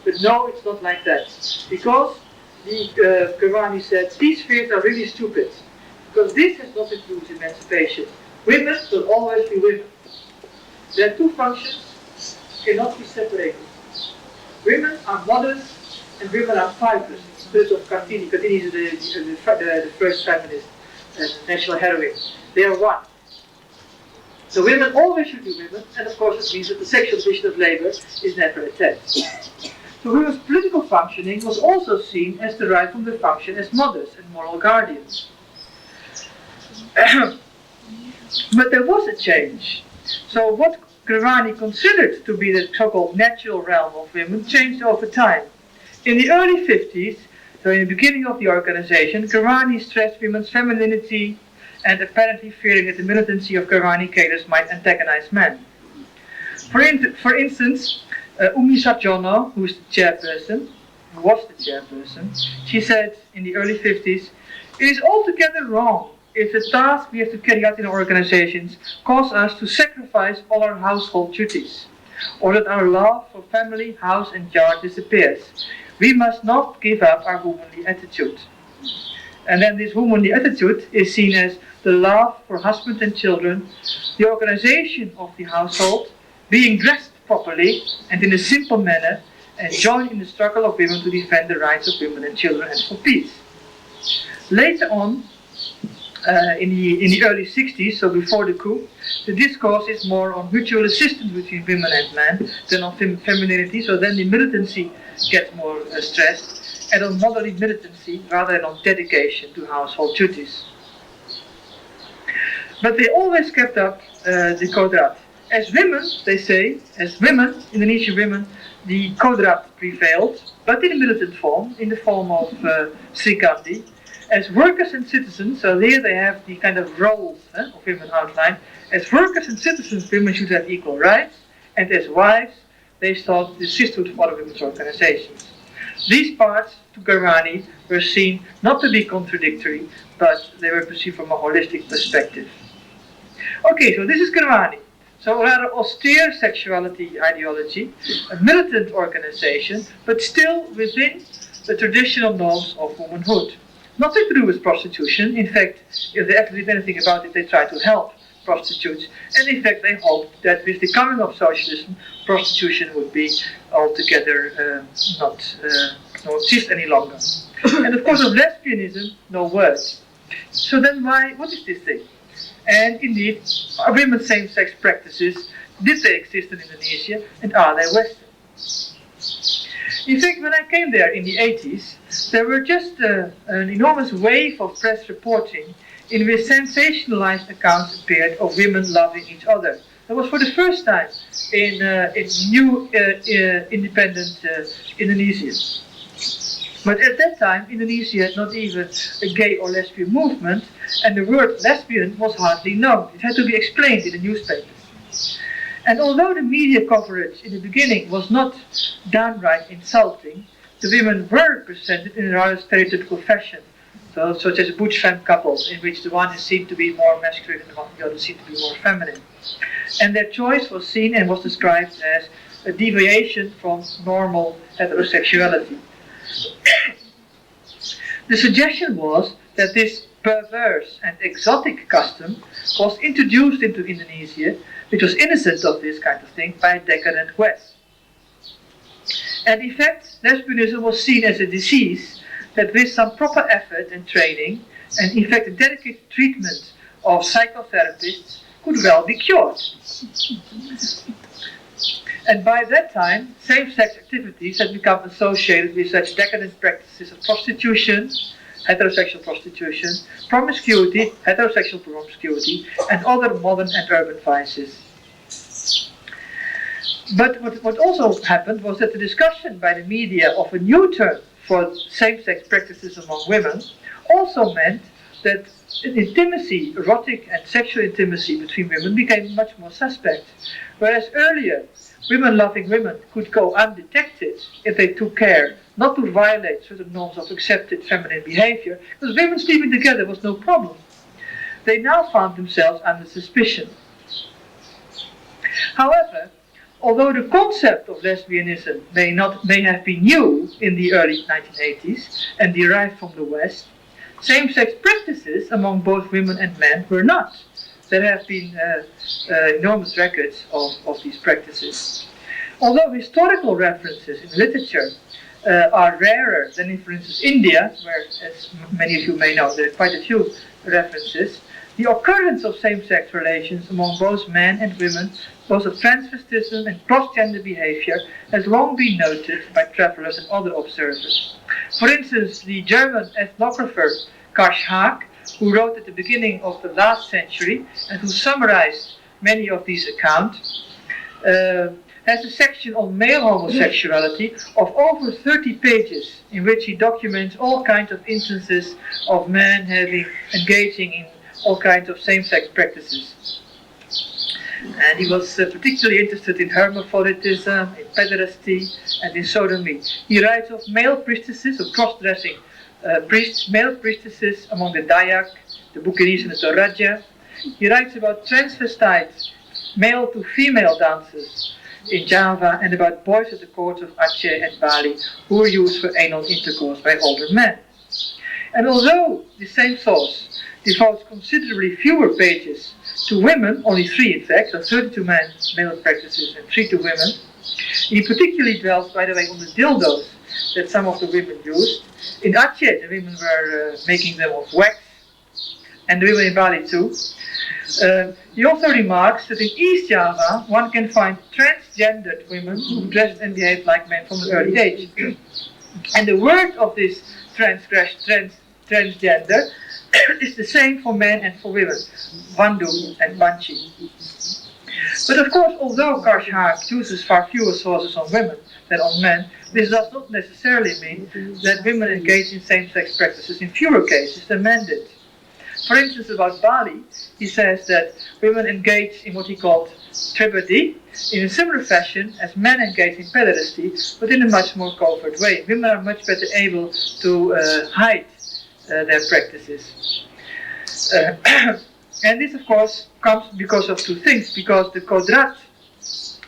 But no, it's not like that. Because Gramsci said, these fears are really stupid. Because this has nothing to do with emancipation. Women will always be women. Their two functions cannot be separated. Women are mothers and women are fighters. In the spirit of Cartini. Cartini is the first feminist national heroine. They are one. So women always should be women, and of course it means that the sexual division of labor is never attacked. So women's political functioning was also seen as derived from their function as mothers and moral guardians. But there was a change. So what Gramsci considered to be the so-called natural realm of women changed over time. In the early 50s, so in the beginning of the organization, Gramsci stressed women's femininity and apparently fearing that the militancy of Gramsci cadres might antagonize men. For instance, Umi Sarjono, who was the chairperson, she said in the early 50s, "It is altogether wrong if the task we have to carry out in our organizations cause us to sacrifice all our household duties, or that our love for family, house and yard disappears. We must not give up our womanly attitude." And then this womanly attitude is seen as the love for husband and children, the organization of the household, being dressed properly and in a simple manner, and join in the struggle of women to defend the rights of women and children and for peace. Later on, in the early 60s, so before the coup, the discourse is more on mutual assistance between women and men than on femininity, so then the militancy gets more stressed, and on motherly militancy rather than on dedication to household duties. But they always kept up the kodrat. As women, they say, as women, Indonesian women, the kodrat prevailed, but in a militant form, in the form of Sri Kandi. As workers and citizens, so here they have the kind of roles of women outlined. As workers and citizens, women should have equal rights, and as wives, they sought the sisterhood for other women's organizations. These parts, to Gramsci, were seen not to be contradictory, but they were perceived from a holistic perspective. Okay, so this is Gramsci. So a rather austere sexuality ideology, a militant organization, but still within the traditional norms of womanhood. Nothing to do with prostitution. In fact, if they ever did anything about it, they tried to help prostitutes. And in fact, they hoped that with the coming of socialism, prostitution would be altogether not exist any longer. And of course, of lesbianism, no word. So then what is this thing? And indeed, are women's same-sex practices, did they exist in Indonesia, and are they Western? In fact, when I came there in the 80s, there were just an enormous wave of press reporting in which sensationalized accounts appeared of women loving each other. That was for the first time in new independent Indonesia. But at that time, Indonesia had not even a gay or lesbian movement, and the word lesbian was hardly known. It had to be explained in the newspapers. And although the media coverage in the beginning was not downright insulting, the women were presented in a rather stereotypical fashion, such as butch femme couples, in which the one is seen to be more masculine and the other seen to be more feminine. And their choice was seen and was described as a deviation from normal heterosexuality. The suggestion was that this perverse and exotic custom was introduced into Indonesia, which was innocent of this kind of thing, by a decadent West. And in fact, lesbianism was seen as a disease that with some proper effort and training, and in fact a dedicated treatment of psychotherapists, could well be cured. And by that time, same-sex activities had become associated with such decadent practices of prostitution, heterosexual prostitution, promiscuity, heterosexual promiscuity, and other modern and urban vices. But what also happened was that the discussion by the media of a new term for same-sex practices among women also meant that intimacy, erotic and sexual intimacy between women became much more suspect. Whereas earlier, women loving women could go undetected if they took care not to violate certain norms of accepted feminine behavior, because women sleeping together was no problem. They now found themselves under suspicion. However, although the concept of lesbianism may have been new in the early 1980s and derived from the West, same-sex practices among both women and men were not. There have been enormous records of these practices. Although historical references in literature are rarer than in, for instance, India, where, as many of you may know, there are quite a few references, the occurrence of same-sex relations among both men and women, both of transvestism and cross-gender behavior, has long been noted by travelers and other observers. For instance, the German ethnographer Karl Haag, who wrote at the beginning of the last century and who summarized many of these accounts, has a section on male homosexuality of over 30 pages in which he documents all kinds of instances of men engaging in all kinds of same-sex practices. And he was particularly interested in hermaphroditism, in pederasty, and in sodomy. He writes of male priestesses, of cross-dressing priests, male priestesses among the Dayak, the Bugis and the Toraja. He writes about transvestites, male to female dancers in Java, and about boys at the courts of Aceh and Bali who were used for anal intercourse by older men. And although the same source devotes considerably fewer pages to women, only 3 in fact, so 32 male practices and 3 to women, he particularly dwells, by the way, on the dildos that some of the women used. In Aceh, the women were making them of wax, and the women in Bali too. He also remarks that in East Java, one can find transgendered women who dressed and behaved like men from an early age. And the word of this transgender is the same for men and for women, Vandu and Banchi. But of course, although Karsh uses far fewer sources on women than on men, this does not necessarily mean that women engage in same-sex practices in fewer cases than men did. For instance, about Bali, he says that women engage in what he called tribadi in a similar fashion as men engage in pederasty, but in a much more covert way. Women are much better able to hide their practices. And this, of course, comes because of two things. Because the kodrat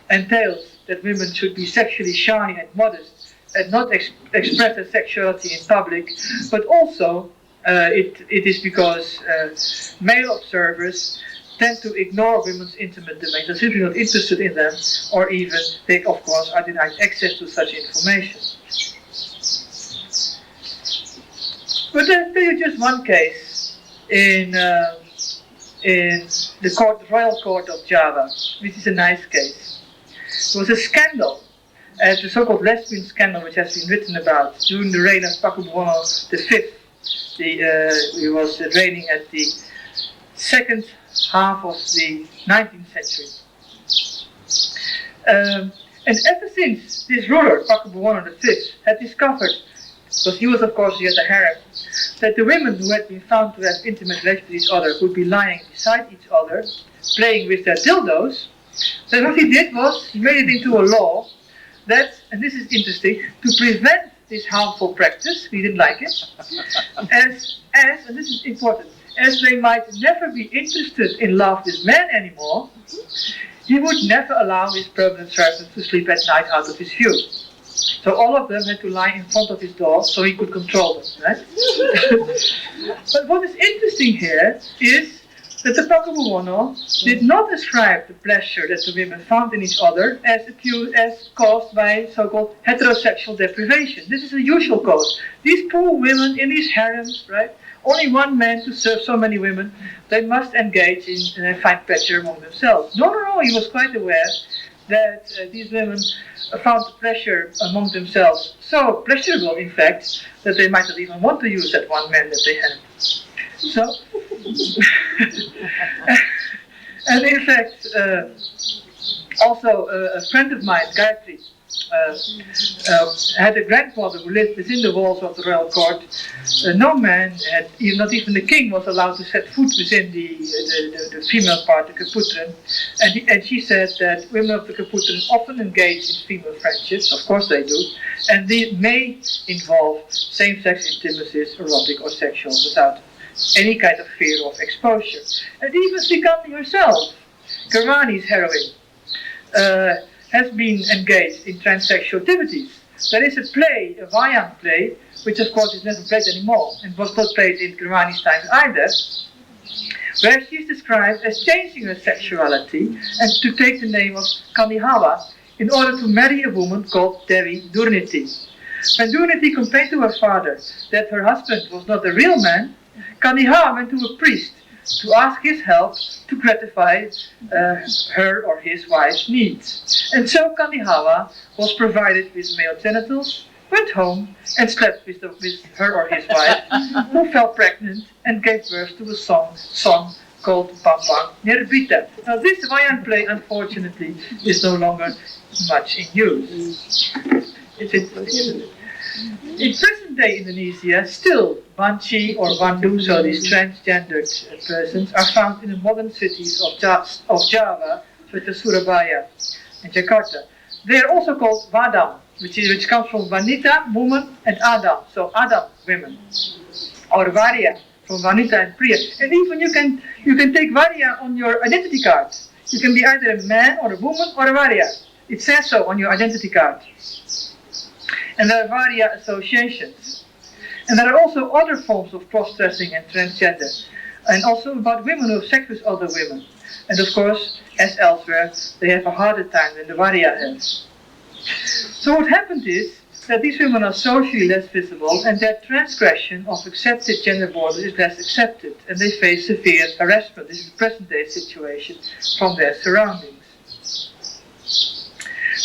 entails that women should be sexually shy and modest and not express their sexuality in public, but also it is because male observers tend to ignore women's intimate domains, they're simply not interested in them, or even they, of course, are denied access to such information. But I'll tell you just one case in the Royal Court of Java, which is a nice case. There was a scandal, the so-called lesbian scandal, which has been written about during the reign of Pakubuwono V. He was reigning at the second half of the 19th century. And ever since this ruler, Pakubuwono V, had discovered, because he was, of course, he had a harem, that the women who had been found to have intimate relations with each other would be lying beside each other, playing with their dildos, then what he did was, he made it into a law that, and this is interesting, to prevent this harmful practice, he didn't like it, as, and this is important, as they might never be interested in love with men anymore, he would never allow his permanent servants to sleep at night out of his view. So all of them had to lie in front of his door so he could control them, right? But what is interesting here is that the Pakubuwono did not ascribe the pleasure that the women found in each other as caused by so-called heterosexual deprivation. This is a usual cause. These poor women in these harems, right? Only one man to serve so many women, they must engage in find pleasure among themselves. No, he was quite aware that these women found pleasure among themselves so pleasurable, in fact, that they might not even want to use that one man that they had. So, and in fact, also a friend of mine, Gayatri, had a grandmother who lived within the walls of the royal court. No man, not even the king, was allowed to set foot within the female part, the Kaputren. And she said that women of the Kaputren often engage in female friendships, of course they do, and they may involve same-sex intimacies, erotic or sexual, without any kind of fear of exposure. And even Srikandi herself, Gramsci's heroine, has been engaged in transsexual activities. There is a play, a Wayang play, which of course is never played anymore, and was not played in Gramsci's times either, where she is described as changing her sexuality and to take the name of Kanihawa in order to marry a woman called Devi Durniti. When Durniti complained to her father that her husband was not a real man, Kanihawa went to a priest to ask his help to gratify her or his wife's needs. And so Kanihawa was provided with male genitals, went home and slept with her or his wife, who fell pregnant and gave birth to a song called Bambang Nerbita. Now this Wayang play, unfortunately, is no longer much in use. It's interesting, isn't it? In present-day Indonesia, still Banchi or Vandu, so these transgendered persons, are found in the modern cities of Java, such as Surabaya and Jakarta. They are also called Vadam, which comes from Vanita, woman, and Adam, so Adam, women, or Varia, from Vanita and Priya. And even you can take Varia on your identity card. You can be either a man or a woman or a Varia. It says so on your identity card. And there are Varia associations. And there are also other forms of cross-dressing and transgender, and also about women who have sex with other women. And of course, as elsewhere, they have a harder time than the Varia have. So what happened is that these women are socially less visible, and their transgression of accepted gender borders is less accepted, and they face severe harassment. This is the present-day situation from their surroundings.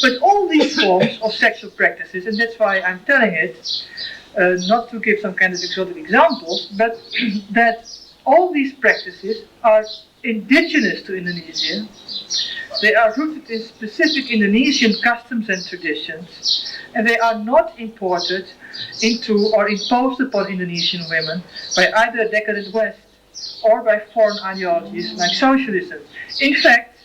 But all these forms of sexual practices, and that's why I'm telling it, not to give some kind of exotic examples, but that all these practices are indigenous to Indonesia. They are rooted in specific Indonesian customs and traditions, and they are not imported into or imposed upon Indonesian women by either the decadent West or by foreign ideologies like socialism. In fact,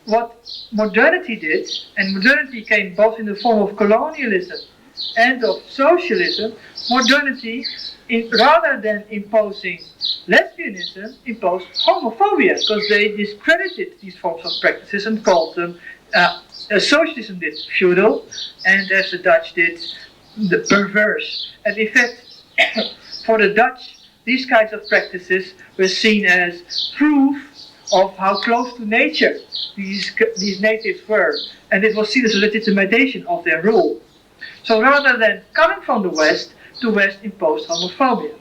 what modernity did, and modernity came both in the form of colonialism and of socialism, modernity, rather than imposing lesbianism, imposed homophobia, because they discredited these forms of practices and called them, socialism did, feudal, and as the Dutch did, the perverse. And in fact, for the Dutch, these kinds of practices were seen as proof of how close to nature these natives were, and it was seen as a legitimation of their rule. So rather than coming from the West imposed homophobia.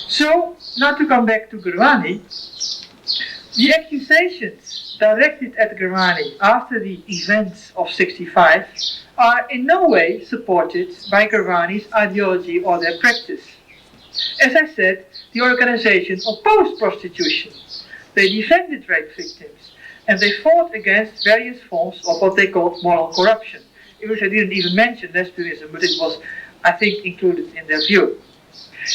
So, now to come back to Gramsci, the accusations directed at Gramsci after the events of '65 are in no way supported by Gramsci's ideology or their practice. As I said, the organization opposed prostitution. They defended rape victims, and they fought against various forms of what they called moral corruption, in which I didn't even mention lesbianism, but it was, I think, included in their view.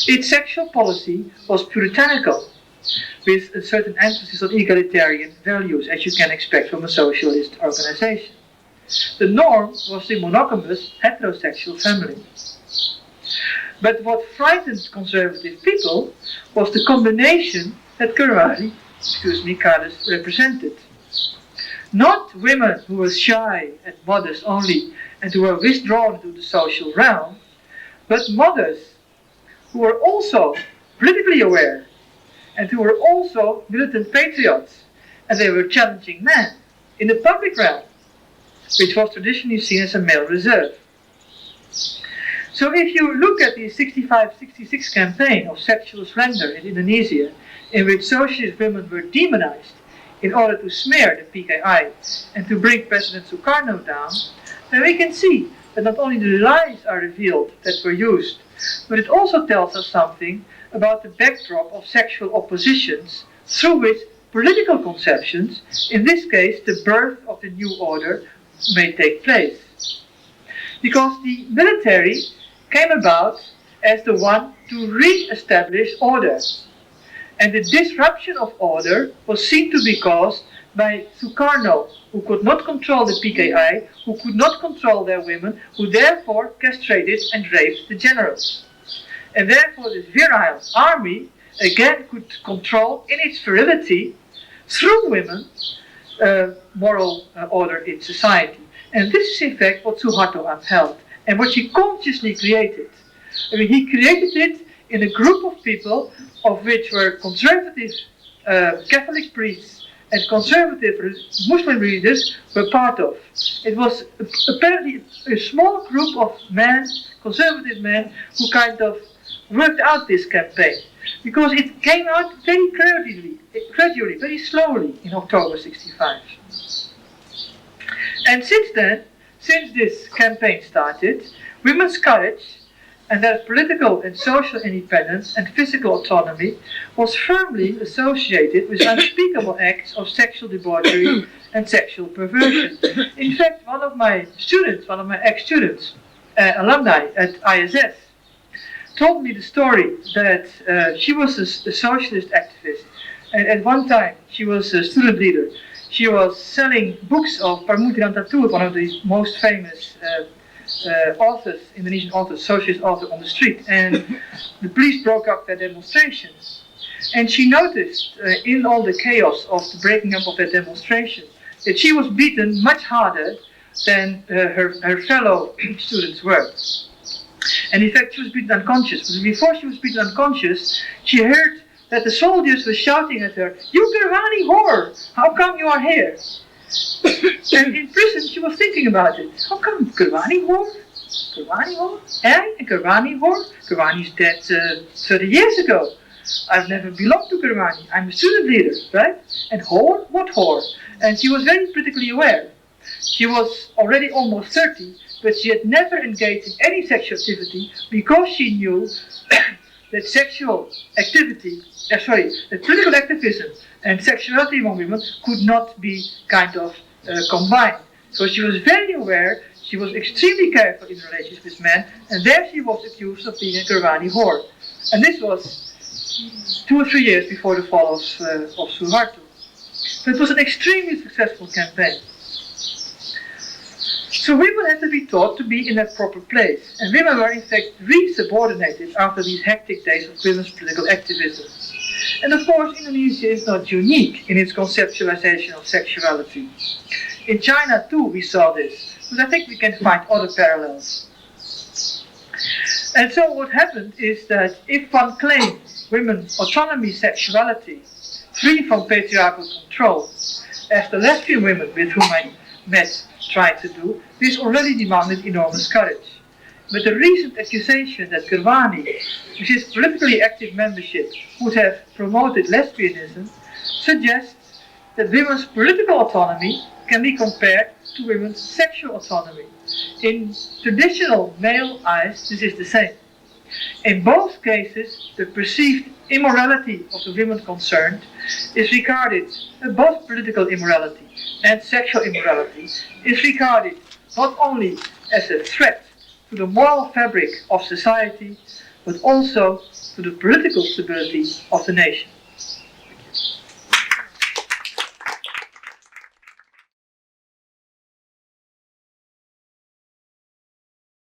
Its sexual policy was puritanical, with a certain emphasis on egalitarian values, as you can expect from a socialist organization. The norm was the monogamous heterosexual family. But what frightened conservative people was the combination that Gramsci, Carlos represented. Not women who were shy and modest only and who were withdrawn into the social realm, but mothers who were also politically aware and who were also militant patriots, and they were challenging men in the public realm, which was traditionally seen as a male reserve. So if you look at the 65-66 campaign of sexual slaughter in Indonesia, in which socialist women were demonized in order to smear the PKI and to bring President Sukarno down, then we can see that not only the lies are revealed that were used, but it also tells us something about the backdrop of sexual oppositions through which political conceptions, in this case the birth of the new order, may take place. Because the military came about as the one to re-establish order. And the disruption of order was seen to be caused by Sukarno, who could not control the PKI, who could not control their women, who therefore castrated and raped the generals. And therefore this virile army again could control in its virility through women moral order in society. And this is in fact what Suharto upheld and what he consciously created. I mean, he created it in a group of people of which were conservative Catholic priests and conservative Muslim leaders were part of. It was apparently a small group of men, conservative men, who kind of worked out this campaign, because it came out very gradually, very slowly in October '65. And since then, since this campaign started, women's courage and their political and social independence and physical autonomy was firmly associated with unspeakable acts of sexual debauchery and sexual perversion. In fact, one of my ex-students, alumni at ISS, told me the story that she was a socialist activist, and at one time she was a student leader. She was selling books of Parmutiran Tatur, one of the most famous authors, Indonesian authors, socialist author, on the street, and the police broke up their demonstrations. And she noticed in all the chaos of the breaking up of that demonstration that she was beaten much harder than her fellow students were. And in fact, she was beaten unconscious. But before she was beaten unconscious, she heard that the soldiers were shouting at her, "You Gramsci whore! How come you are here?" And in prison, she was thinking about it. How come Gramsci whore? Gramsci whore? Gramsci whore? Gramsci's dead 30 years ago. I've never belonged to Gramsci. I'm a student leader, right? And whore? What whore? And she was very politically aware. She was already almost 30, but she had never engaged in any sexual activity because she knew that sexual activity, that political activism and sexuality among women could not be kind of combined. So she was very aware, she was extremely careful in relations with men, and there she was accused of being a Gramsci whore. And this was 2 or 3 years before the fall of Suharto. So it was an extremely successful campaign. So women had to be taught to be in their proper place, and women were in fact re-subordinated after these hectic days of women's political activism. And of course, Indonesia is not unique in its conceptualization of sexuality. In China too we saw this, but I think we can find other parallels. And so what happened is that if one claimed women's autonomy, sexuality, free from patriarchal control, as the lesbian women with whom I met tried to do, this already demanded enormous courage. But the recent accusation that Gramsci, with his politically active membership, would have promoted lesbianism, suggests that women's political autonomy can be compared to women's sexual autonomy. In traditional male eyes, this is the same. In both cases, the perceived immorality of the women concerned is regarded, both political immorality and sexual immorality, is regarded not only as a threat to the moral fabric of society, but also to the political stability of the nation.